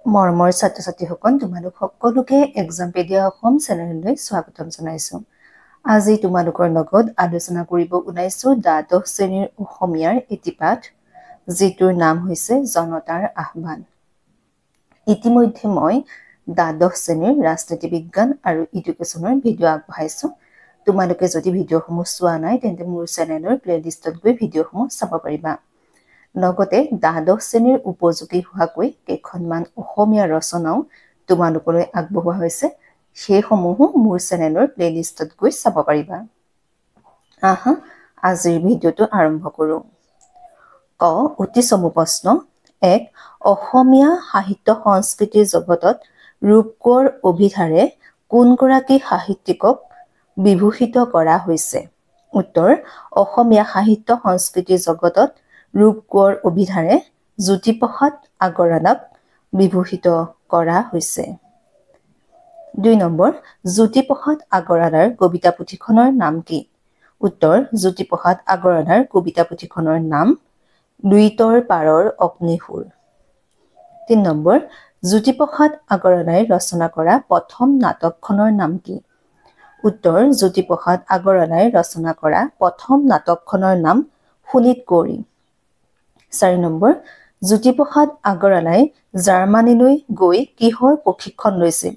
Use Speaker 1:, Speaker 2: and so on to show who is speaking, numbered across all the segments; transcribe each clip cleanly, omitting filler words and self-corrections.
Speaker 1: মৰমৰ ছাত্ৰ-ছাত্ৰীসকল তোমালোক সকলোকে এক্সামপেডিয়া অসম চেনেললৈ স্বাগতম জনাইছো। আজি তোমালোকৰ লগত আলোচনা কৰিব ওলাইছো দ্বাদশ শ্ৰেণীৰ অসমীয়াৰ এটি পাঠ যিটোৰ নাম হৈছে জনতাৰ আহ্বান। ইতিমধ্যে মই দ্বাদশ শ্ৰেণীৰ ৰাজনীতি বিজ্ঞান আৰু এডুকেশ্যনৰ ভিডিঅ' আগবঢ়াইছো। তোমালোকে যদি ভিডিঅ'সমূহ চোৱা নাই তেন্তে মোৰ চেনেলৰ প্লেলিষ্টত গৈ ভিডিঅ'সমূহ চাব পাৰিবা। লগতে দ্বাদশ শ্ৰেণীৰ উপযোগী হোৱাকৈ কেইখনমান অসমীয়া ৰচনাও তোমালোকলৈ আগবঢ়োৱা হৈছে, সেইসমূহো মোৰ চেনেলৰ প্লেলিষ্টত গৈ চাব পাৰিবা। আহা আজিৰ ভিডিঅ'টো আৰম্ভ কৰোঁ। ক অতি চমু প্ৰশ্ন। এক, অসমীয়া সাহিত্য সংস্কৃতিৰ জগতত ৰূপ কোঁৱৰ অভিধাৰে কোনগৰাকী সাহিত্যিকক বিভূষিত কৰা হৈছে? উত্তৰ, অসমীয়া সাহিত্য সংস্কৃতিৰ জগতত ৰূপ কোঁৱৰ অভিধাৰে জ্যোতিপ্ৰসাদ আগৰৱালাক বিভূষিত কৰা হৈছে। ২ নম্বৰ, জ্যোতিপ্ৰসাদ আগৰৱালাৰ কবিতা পুথিখনৰ নাম কি? উত্তৰ, জ্যোতিপ্ৰসাদ আগৰৱালাৰ কবিতা পুথিখনৰ নাম লুইতৰ পাৰৰ অগ্নিসুৰ। ৩ নম্বৰ, জ্যোতিপ্ৰসাদ আগৰৱালাই ৰচনা কৰা প্ৰথম নাটকখনৰ নাম কি? উত্তৰ, জ্যোতিপ্ৰসাদ আগৰৱালাই ৰচনা কৰা প্ৰথম নাটকখনৰ নাম শোণিত কুঁৱৰী। ৪ নম্বৰ, জ্যোতিপ্ৰসাদ আগৰৱালাই জাৰ্মানীলৈ গৈ কিহৰ প্ৰশিক্ষণ লৈছিল?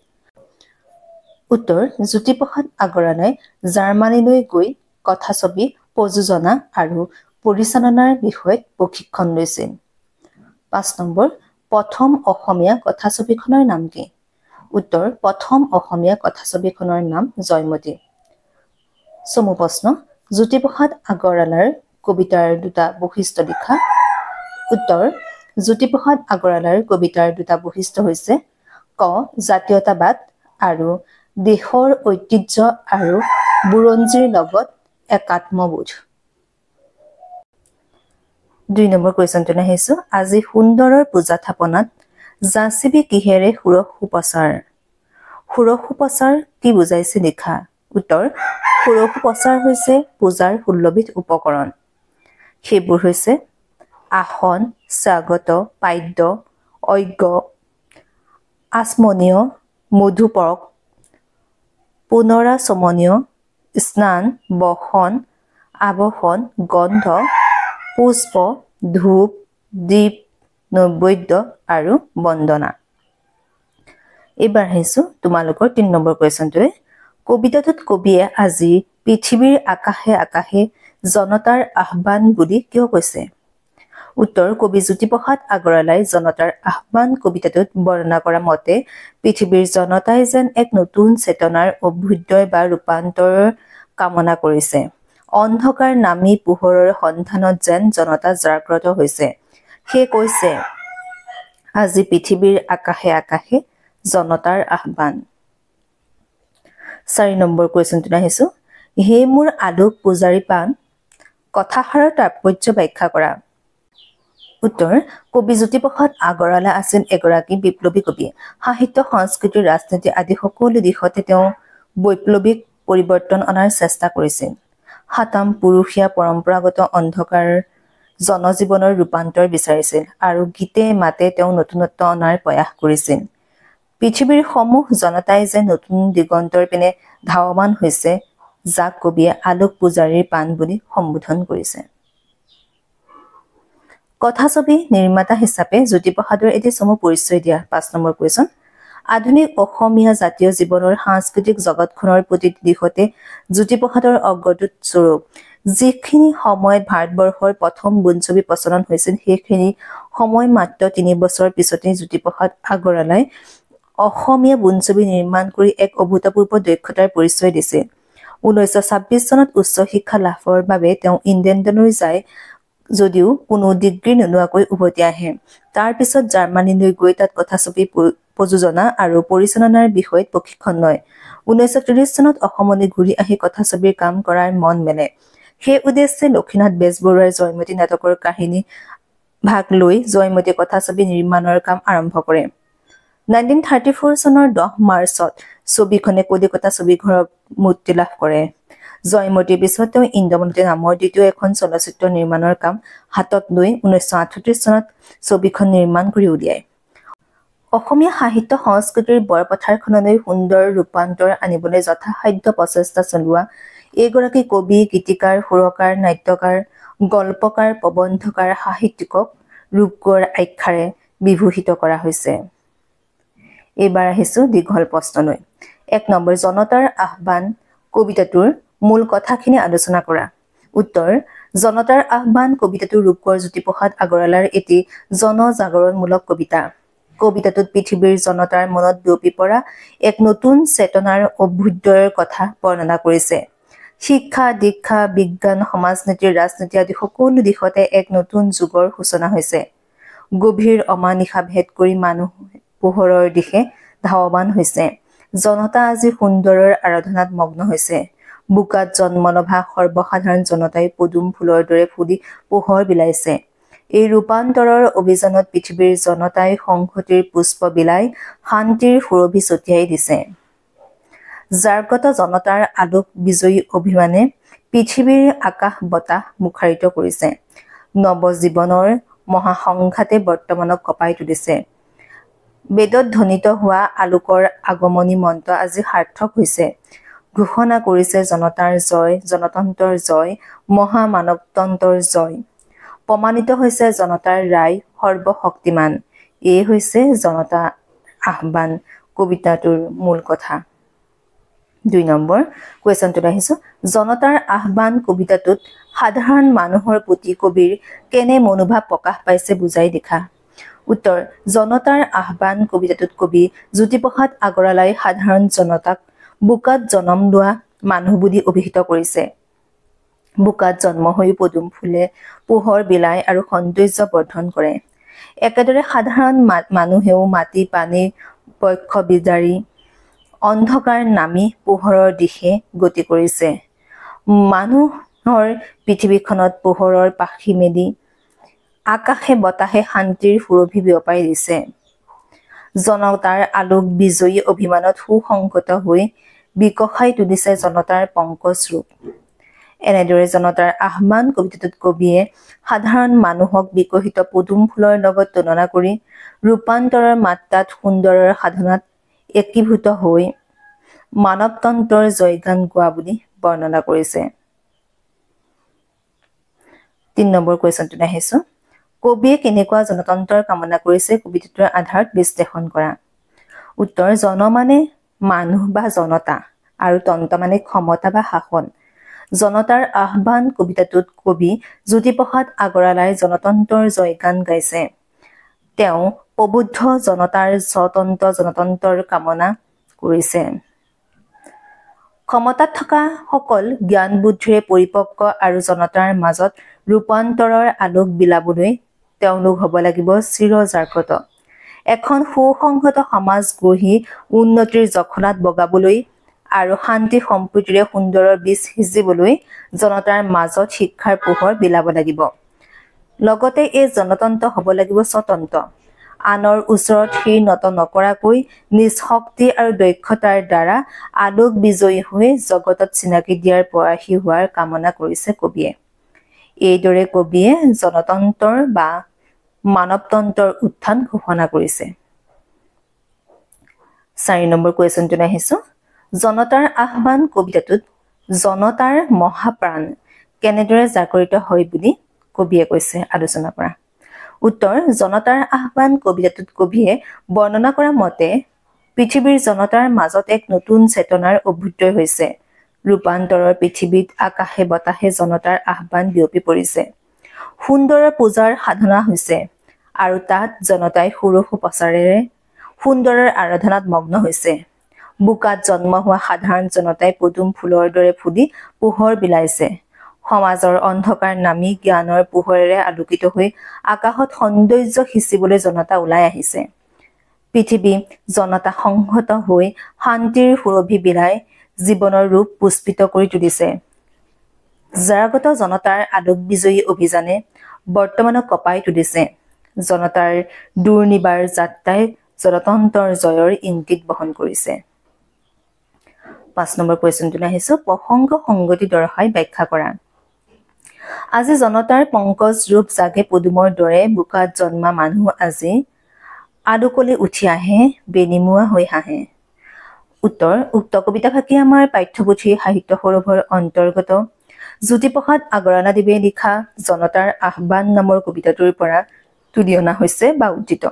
Speaker 1: উত্তৰ, জ্যোতিপ্ৰসাদ আগৰৱালাই জাৰ্মানীলৈ গৈ কথাছবি প্ৰযোজনা আৰু পৰিচালনাৰ বিষয়ত প্ৰশিক্ষণ লৈছিল। ৫ নম্বৰ, প্ৰথম অসমীয়া কথাছবিখনৰ নাম কি? উত্তৰ, প্ৰথম অসমীয়া কথাছবিখনৰ নাম জয়মতী। চমু প্ৰশ্ন। জ্যোতিপ্ৰসাদ আগৰৱালাৰ কবিতাৰ দুটা বৈশিষ্ট্য লিখা। উত্তৰ, জ্যোতিপ্ৰসাদ আগৰৱালাৰ কবিতাৰ দুটা বৈশিষ্ট্য হৈছে ক জাতীয়তাবাদ আৰু দেশৰ ঐতিহ্য আৰু বুৰঞ্জীৰ লগত একাত্মবোধ। ২ নম্বৰ কুৱেশ্যনটো আহিছো। আজি সুন্দৰৰ পূজা থাপনাত যাচিবি কিহেৰে ষোড়শ সুপ্ৰচাৰ? ষোড়শ সুপ্ৰচাৰ কি বুজাইছে লিখা। উত্তৰ, ষোড়শ সুপ্ৰচাৰ হৈছে পূজাৰ ১৬বিধ উপকৰণ। সেইবোৰ হৈছে আসন, স্বাগত, পাদ্য, অৰ্ঘ্য, আচমনীয়, মধুপৰক, পুনৰাচমনীয়, স্নান, বসন, আবসন, গন্ধ, পুষ্প, ধূপ, দীপ, নৈবেদ্য আৰু বন্দনা। এইবাৰ আহিছো তোমালোকৰ ৩ নম্বৰ কুৱেশ্যনটোৱে। কবিতাটোত কবিয়ে আজি পৃথিৱীৰ আকাশে আকাশে জনতাৰ আহ্বান বুলি কিয় কৈছে? উত্তৰ, কবি জ্যোতিপ্ৰসাদ আগৰৱালাই জনতাৰ আহ্বান কবিতাটোত বৰ্ণনা কৰা মতে পৃথিৱীৰ জনতাই যেন এক নতুন চেতনাৰ অভ্যুদয় বা ৰূপান্তৰৰ কামনা কৰিছে। অন্ধকাৰ নামি পোহৰৰ সন্ধানত যেন জনতা জাগ্ৰত হৈছে। সেয়ে কৈছে আজি পৃথিৱীৰ আকাশে আকাশে জনতাৰ আহ্বান। ৪ নম্বৰ কুৱেশ্যনটোত আহিছো। হে মোৰ আলোক পূজাৰী পাণ কথাষাৰৰ তাৎপৰ্য ব্যাখ্যা কৰা। উত্তৰ, কবি জ্যোতিপ্ৰসাদ আগৰৱালা আছিল এগৰাকী বিপ্লৱী কবি। সাহিত্য, সংস্কৃতি, ৰাজনীতি আদি সকলো দিশতে তেওঁ বৈপ্লৱিক পৰিৱৰ্তন অনাৰ চেষ্টা কৰিছিল। সাতাম পুৰুষীয়া পৰম্পৰাগত অন্ধকাৰ জনজীৱনৰ ৰূপান্তৰ বিচাৰিছিল আৰু গীতে মাতে তেওঁ নতুনত্ব অনাৰ প্ৰয়াস কৰিছিল। পৃথিৱীৰ সমূহ জনতাই যে নতুন দিগন্তৰ পিনে ধাৱমান হৈছে, যাক কবিয়ে আলোক পূজাৰীৰ পাণ বুলি সম্বোধন কৰিছে। কথাছবি নিৰ্মাতা হিচাপে জ্যোতিপ্ৰসাদৰ এটি চমু পৰিচয় দিয়া। ৫ নম্বৰ কুৱেশ্যন। আধুনিক অসমীয়া জাতীয় জীৱনৰ সাংস্কৃতিক জগতখনৰ প্ৰতিটো দিশতে জ্যোতিপ্ৰসাদৰ অগ্ৰদূত স্বৰূপ। যিখিনি সময়ত ভাৰতবৰ্ষৰ প্ৰথম বোলছবি প্ৰচলন হৈছিল, সেইখিনি সময় মাত্ৰ ৩ বছৰ পিছতে জ্যোতিপ্ৰসাদ আগৰৱালাই অসমীয়া বোলছবি নিৰ্মাণ কৰি এক অভূতপূৰ্ব দক্ষতাৰ পৰিচয় দিছিল। ১৯২৬ চনত উচ্চ শিক্ষা লাভৰ বাবে তেওঁ ইংলেণ্ডলৈ যায় যদিও কোনো ডিগ্ৰী নোলোৱাকৈ উভতি আহে। তাৰ পিছত জাৰ্মানীলৈ গৈ তাত কথাছবি প্ৰযোজনা আৰু পৰিচালনাৰ বিষয়ত প্ৰশিক্ষণ লয়। ১৯৩০ চনত অসমলৈ ঘূৰি আহি কথাছবিৰ কাম কৰাৰ মন মেলে। সেই উদ্দেশ্যে লক্ষ্মীনাথ বেজবৰুৱাৰ জয়মতী নাটকৰ কাহিনী ভাগ লৈ জয়মতী কথাছবি নিৰ্মাণৰ কাম আৰম্ভ কৰে। 1934 চনৰ 10 মাৰ্চত ছবিখনে কলিকতা ছবিঘৰত মুক্তি লাভ কৰে। জয়মতীৰ পিছত তেওঁ ইন্দ্ৰমতী নামৰ দ্বিতীয় এখন চলচ্চিত্ৰ নিৰ্মাণৰ কাম হাতত লৈ 1938 চনত ছবিখন নিৰ্মাণ কৰি উলিয়ায়। অসমীয়া সাহিত্য সংস্কৃতিৰ বৰপথাৰখনলৈ সুন্দৰ ৰূপান্তৰ আনিবলৈ যথাসাধ্য প্ৰচেষ্টা চলোৱা এইগৰাকী কবি, গীতিকাৰ, সুৰকাৰ, নাট্যকাৰ, গল্পকাৰ, প্ৰবন্ধকাৰ, সাহিত্যিকক ৰূপকোঁৱৰ আখ্যাৰে বিভূষিত কৰা হৈছে। এইবাৰ আহিছো দীঘল প্ৰশ্নলৈ। 1 নম্বৰ, জনতাৰ আহ্বান কবিতাটোৰ মূল কথাখিনি আলোচনা কৰা। উত্তৰ, জনতাৰ আহ্বান কবিতাটো ৰূপকোঁৱৰ জ্যোতিপ্ৰসাদ আগৰৱালাৰ এটি জনজাগৰণমূলক কবিতা। কবিতাটোত পৃথিৱীৰ জনতাৰ মনত বিয়পি পৰা এক নতুন চেতনাৰ অভ্যুদয়ৰ কথা বৰ্ণনা কৰিছে। শিক্ষা, দীক্ষা, বিজ্ঞান, সমাজনীতি, ৰাজনীতি আদি সকলো দিশতে এক নতুন যুগৰ সূচনা হৈছে। গভীৰ অমানিশা ভেদ কৰি মানুহ পোহৰৰ দিশে ধাৱমান হৈছে। জনতা আজি সুন্দৰৰ আৰাধনাত মগ্ন হৈছে। বোকাত জন্ম লভা সৰ্বসাধাৰণ জনতাই পদুম ফুলৰ দৰে ফুলি পোহৰ বিলাইছে। এই ৰূপান্তৰৰ অভিযানত পৃথিৱীৰ জনতাই সংহতিৰ পুষ্প বিলাই শান্তিৰ সুৰভি ছটিয়াই দিছে। জাগ্ৰত জনতাৰ আলোক বিজয়ী অভিমানে পৃথিৱীৰ আকাশ বতাহ মুখাৰিত কৰিছে। নৱজীৱনৰ মহাসংঘাতে বৰ্তমানক কঁপাই তুলিছে। বেদত ধ্বনিত হোৱা আলোকৰ আগমনী মন্ত্ৰ আজি সাৰ্থক হৈছে। ঘোষণা কৰিছে জনতাৰ জয়, জনতন্ত্ৰৰ জয়, মহামানৱতন্ত্ৰৰ জয়। প্ৰমাণিত হৈছে জনতাৰ ৰায় সৰ্বশক্তিমান। এই হৈছে জনতা আহ্বান কবিতাটোৰ মূল কথা। 2 নম্বৰ কুৱেশ্যনটোলৈ আহিছো। জনতাৰ আহ্বান কবিতাটোত সাধাৰণ মানুহৰ প্ৰতি কবিৰ কেনে মনোভাৱ প্ৰকাশ পাইছে বুজাই দেখা। উত্তৰ, জনতাৰ আহ্বান কবিতাটোত কবি জ্যোতিপ্ৰসাদ আগৰৱালাই সাধাৰণ জনতাক বোকাত জন্ম লোৱা মানুহ বুলি অভিহিত কৰিছে। বোকাত জন্ম হৈ পদুম ফুলে পোহৰ বিলায় আৰু সৌন্দৰ্য বৰ্ধন কৰে। একেদৰে সাধাৰণ মানুহেও মাটি পানীৰ পক্ষ বিজাৰি অন্ধকাৰ নামি পোহৰৰ দিশে গতি কৰিছে। মানুহৰ পৃথিৱীখনত পোহৰৰ পাখি মেলি আকাশে বতাহে শান্তিৰ সুৰভি বিয়পাই দিছে। জনতাৰ আলোক বিজয়ী অভিমানত সুসংহত হৈ বিকশাই তুলিছে জনতাৰ পংকজ ৰূপ। এনেদৰে জনতাৰ আহ্বান কবিতাটোত কবিয়ে সাধাৰণ মানুহক বিকশিত পদুম ফুলৰ লগত তুলনা কৰি ৰূপান্তৰৰ মাত্ৰাত সুন্দৰৰ সাধনাত একীভূত হৈ মানৱতন্ত্ৰৰ জয়গান গোৱা বুলি বৰ্ণনা কৰিছে। 3 নম্বৰ কুৱেশ্যনটোলৈ আহিছো। কবিয়ে কেনেকুৱা জনতন্ত্ৰৰ কামনা কৰিছে কবিতাটোৰ আধাৰত বিশ্লেষণ কৰা। উত্তৰ, জন মানে মানুহ বা জনতা আৰু তন্ত্ৰ মানে ক্ষমতা বা শাসন। জনতাৰ আহ্বান কবিতাটোত কবি জ্যোতিপ্ৰসাদ আগৰৱালাই জনতন্ত্ৰৰ জয়গান গাইছে। তেওঁ প্ৰবুদ্ধ জনতাৰ স্বতন্ত্ৰ জনতন্ত্ৰৰ কামনা কৰিছে। ক্ষমতাত থকা সকল জ্ঞান বুদ্ধিৰে পৰিপক্ক আৰু জনতাৰ মাজত ৰূপান্তৰৰ আলোক বিলাবলৈ তেওঁলোক হ'ব লাগিব চিৰজাগ্ৰত। এখন সুসংহত সমাজ গঢ়ি উন্নতিৰ জখলাত বগাবলৈ আৰু শান্তি সম্প্ৰীতিৰে সুন্দৰৰ বীজ সিঁচিবলৈ জনতাৰ মাজত শিক্ষাৰ পোহৰ বিলাব লাগিব। লগতে এই জনতন্ত্ৰ হ'ব লাগিব স্বতন্ত্ৰ। আনৰ ওচৰত শিৰ নত নকৰাকৈ নিজ শক্তি আৰু দক্ষতাৰ দ্বাৰা আলোক বিজয়ী হৈ জগতত চিনাকি দিয়াৰ প্ৰয়াসী হোৱাৰ কামনা কৰিছে কবিয়ে। এইদৰে কবিয়ে জনতন্ত্ৰৰ বা মানৱতন্ত্ৰৰ উত্থান ঘোষণা কৰিছে। 4 নম্বৰ কুৱেশ্যনটোলৈ আহিছো। জনতাৰ আহ্বান কবিতাটোত জনতাৰ মহাপ্ৰাণ কেনেদৰে জাগৰিত হয় বুলি কবিয়ে কৈছে আলোচনা কৰা। উত্তৰ, জনতাৰ আহ্বান কবিতাটোত কবিয়ে বৰ্ণনা কৰা মতে পৃথিৱীৰ জনতাৰ মাজত এক নতুন চেতনাৰ অভ্যুদয় হৈছে। ৰূপান্তৰৰ পৃথিৱীত আকাশে বতাহে জনতাৰ আহ্বান বিয়পি পৰিছে। সুন্দৰৰ পূজাৰ সাধনা হৈছে আৰু তাত জনতাই ষোড়শ প্ৰচাৰেৰে সুন্দৰৰ আৰাধনাত মগ্ন হৈছে। বোকাত জন্ম হোৱা সাধাৰণ জনতাই পদুম ফুলৰ দৰে ফুলি পোহৰ বিলাইছে। সমাজৰ অন্ধকাৰ নামি জ্ঞানৰ পোহৰেৰে আলোকিত হৈ আকাশত সৌন্দৰ্য সিঁচিবলৈ জনতা ওলাই আহিছে। পৃথিৱী জনতা সংহত হৈ শান্তিৰ সুৰভি বিলাই জীৱনৰ ৰূপ পুষ্পিত কৰি তুলিছে। জাগ্ৰত জনতাৰ আলোক বিজয়ী অভিযানে বৰ্তমানক কঁপাই তুলিছে। জনতাৰ দুৰ্নিবাৰ যাত্ৰাই জনতন্ত্ৰৰ জয়ৰ ইংগিত বহন কৰিছে। 5 নম্বৰ কুৱেশ্যনটোলৈ আহিছো। প্ৰসংগ সংগতি দৰ্শাই ব্যাখ্যা কৰা। আজি জনতাৰ পংকজ ৰূপ জাগে পদুমৰ দৰে বোকাত জন্মা মানুহ আজি আলোকলে উঠি আহে বেনিমুৱা হৈ হাঁহে। উত্তৰ উক্ত কবিতাফাঁকি আমাৰ পাঠ্যপুথি সাহিত্য সৰোবৰ অন্তৰ্গত জ্যোতিপ্ৰসাদ আগৰৱালাদেৱে লিখা জনতাৰ আহ্বান নামৰ কবিতাটোৰ পৰা তুলি অনা হৈছে বা উদ্ধৃত।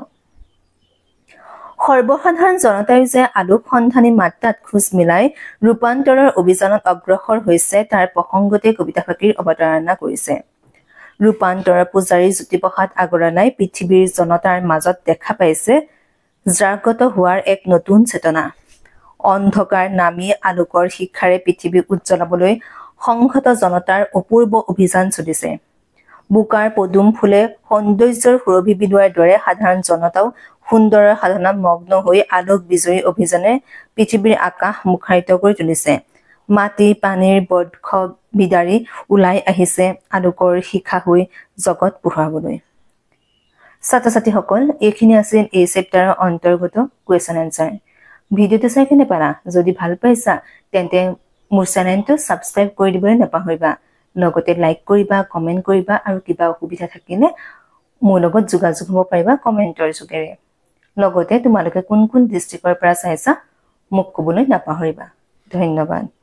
Speaker 1: সৰ্বসাধাৰণ জনতাই যে আলোক সন্ধানী মাত্ৰাত খোজ মিলাই ৰূপান্তৰৰ অভিযানত অগ্ৰসৰ হৈছে তাৰ প্ৰসংগতে কবিতাফাঁকিৰ অৱতাৰণা কৰিছে। ৰূপান্তৰৰ পূজাৰী জ্যোতিপ্ৰসাদ আগৰৱালাই পৃথিৱীৰ জনতাৰ মাজত দেখা পাইছে জাগ্ৰত হোৱাৰ এক নতুন চেতনা। অন্ধকাৰ নামি আলোকৰ শিক্ষাৰে পৃথিৱী উজ্জ্বলাবলৈ সংহত জনতাৰ অপূৰ্ব অভিযান চলিছে। বোকাৰ পদুম ফুলে সৌন্দৰ্যৰ সুৰভি বিলোৱাৰ দৰে সাধাৰণ জনতাও সুন্দৰৰ সাধনাত মগ্ন হৈ আলোক বিজয়ী অভিযানে পৃথিৱীৰ আকাশ মুখাৰিত কৰি তুলিছে। মাটি পানীৰ বৰ্ষ বিদাৰি ওলাই আহিছে আলোকৰ শিখা হৈ জগত পোহৰাবলৈ। ছাত্ৰ ছাত্ৰীসকল, এইখিনি আছিল এই চেপ্টাৰৰ অন্তৰ্গত কুৱেশ্যন এনচাৰ। ভিডিঅ'টো চাই কেনে পালা? যদি ভাল পাইছা তেন্তে মোৰ চেনেলটো ছাবস্ক্ৰাইব কৰি দিবলৈ নাপাহৰিবা। লগতে লাইক কৰিবা, কমেণ্ট কৰিবা আৰু কিবা অসুবিধা থাকিলে মোৰ লগত যোগাযোগ হ'ব পাৰিবা কমেণ্টৰ যোগেৰে। লগতে তোমালোকে কোন কোন ডিষ্ট্ৰিক্টৰ পৰা চাইছা মোক ক'বলৈ নাপাহৰিবা। ধন্যবাদ।